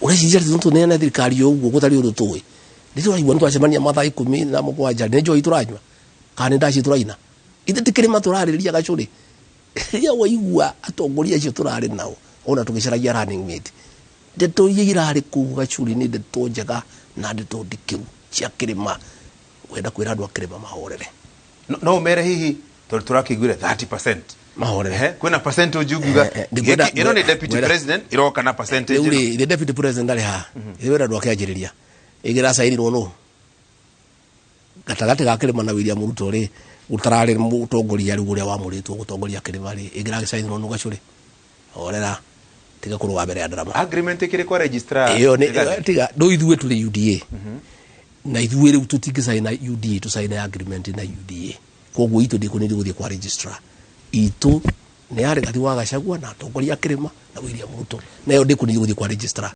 ureciria tuntu nene thirikari yo uguo gutari undu tuwi ndito aigwa ntu acemania mathaa 10 na mugwanja nejo ituranywa kana ndaci turaina ithe tikiri maturariria gacuri ya waigwa atongoria cio turari nao ona tugicaragia running mate ndeto irari ku gacuri ni ndeto njega na ndeto ndikiru cia kirima wenda kwira andu akirima mahorere no mere hihi turakigwire 30% mahorere kwina percentage uguga ino ni deputy president iroka na percentage uri the deputy president ali ha wira andu akianjiriria igira saini rono gatagati gakirima na William Ruto ri utarari mutongoria ri uria wamuritwo gutongoria kirima ri igira saini rono gacuri horera tiga kurwa mbere ya drama agreement ikiri kwa registrar iyo ni tiga do ithuwe tuli UDA na ithuwe ri tutigisaina UDA tusaina agreement na UDA koguo itu ndikuniri guthie kwa registrar itu ne ari gati wa Gachagua na atongoria kirima na William Ruto nayo ndikuniri guthie kwa registrar